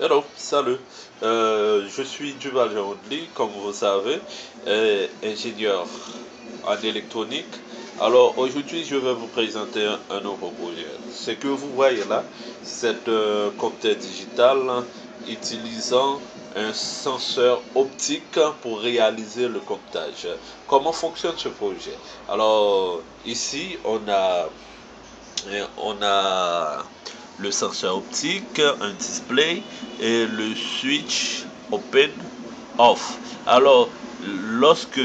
Hello, salut. Je suis Duval Jean-Odli, comme vous savez, ingénieur en électronique. Alors aujourd'hui, je vais vous présenter un nouveau projet. Ce que vous voyez là, c'est un compteur digital utilisant un senseur optique pour réaliser le comptage. Comment fonctionne ce projet? Alors ici, on a le senseur optique, un display et le switch open off. Alors, lorsque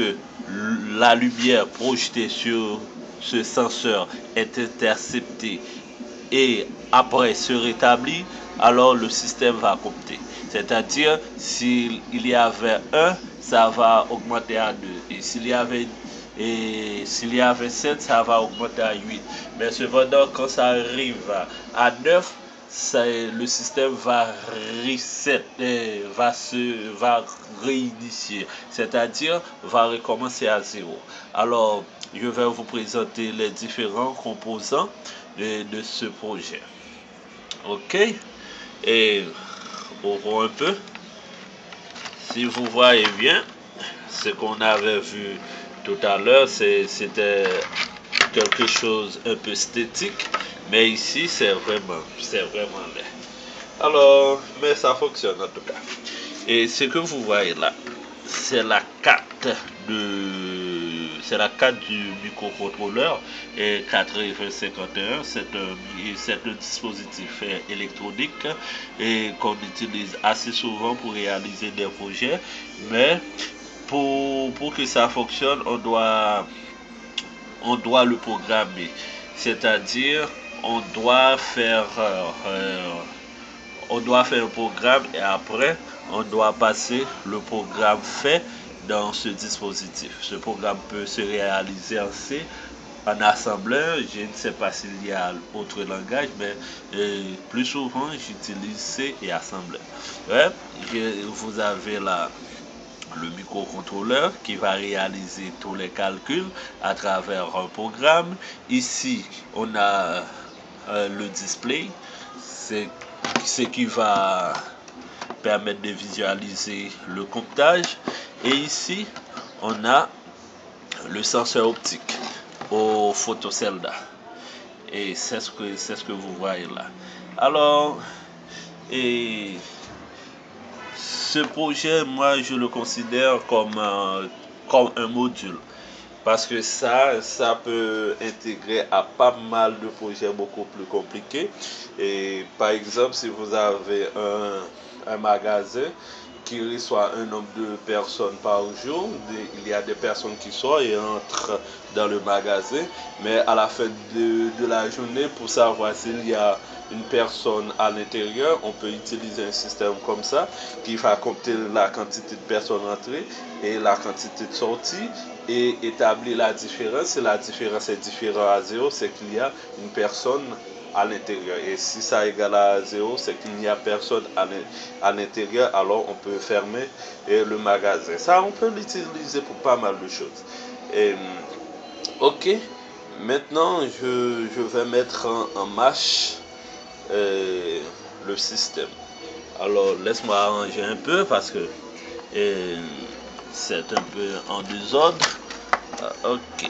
la lumière projetée sur ce senseur est interceptée et après se rétablit, alors le système va compter. C'est-à-dire, s'il y avait 1, ça va augmenter à 2. Et s'il y avait 7, ça va augmenter à 8. Mais cependant, quand ça arrive à 9, le système va reset, va réinitier, c'est-à-dire va recommencer à 0. Alors, je vais vous présenter les différents composants de ce projet. Ok? Et ouvrons un peu. Si vous voyez bien, ce qu'on avait vu tout à l'heure, c'était quelque chose un peu esthétique, mais ici c'est vraiment laid. Alors, mais ça fonctionne en tout cas. Et ce que vous voyez là, c'est la carte du microcontrôleur et 8051. C'est un dispositif électronique et qu'on utilise assez souvent pour réaliser des projets, mais pour que ça fonctionne, on doit le programmer, c'est-à-dire on doit faire un programme et après on doit passer le programme fait dans ce dispositif. Ce programme peut se réaliser en C, en assembleur. Je ne sais pas s'il y a autre langage, mais plus souvent j'utilise C et assembleur. Ouais, vous avez là le microcontrôleur qui va réaliser tous les calculs à travers un programme. Ici, on a le display, c'est ce qui va permettre de visualiser le comptage. Et ici, on a le senseur optique au photocelda. Et c'est ce que vous voyez là. Alors, et ce projet, moi, je le considère comme un module. Parce que ça peut intégrer à pas mal de projets beaucoup plus compliqués. Et par exemple, si vous avez un magasin qui reçoit un nombre de personnes par jour, il y a des personnes qui sortent et entrent dans le magasin, mais à la fin de la journée, pour savoir s'il y a une personne à l'intérieur, on peut utiliser un système comme ça qui va compter la quantité de personnes entrées et la quantité de sorties et établir la différence. Si la différence est différente à 0, c'est qu'il y a une personne à l'intérieur. Et si ça égale à 0, c'est qu'il n'y a personne à l'intérieur, alors on peut fermer le magasin. Ça, on peut l'utiliser pour pas mal de choses. Et, ok, maintenant je vais mettre en marche le système. Alors laisse-moi arranger un peu parce que c'est un peu en désordre. Ok.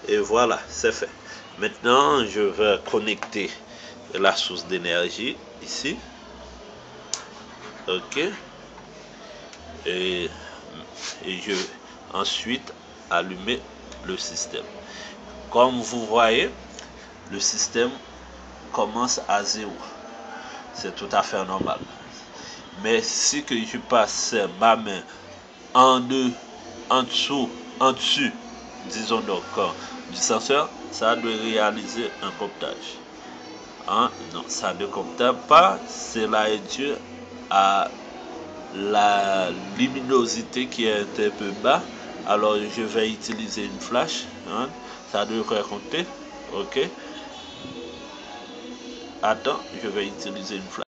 Et voilà, c'est fait. Maintenant, je vais connecter la source d'énergie ici. Ok. Et je vais ensuite allumer le système. Comme vous voyez, le système commence à 0. C'est tout à fait normal. Mais si que je passe ma main en dessus, disons donc, du senseur, ça doit réaliser un comptage. Hein? Non, ça ne compte pas. Cela est dû à la luminosité qui est un peu bas. Alors, je vais utiliser une flash. Hein? Ça devrait compter. Ok. Attends, je vais utiliser une flash.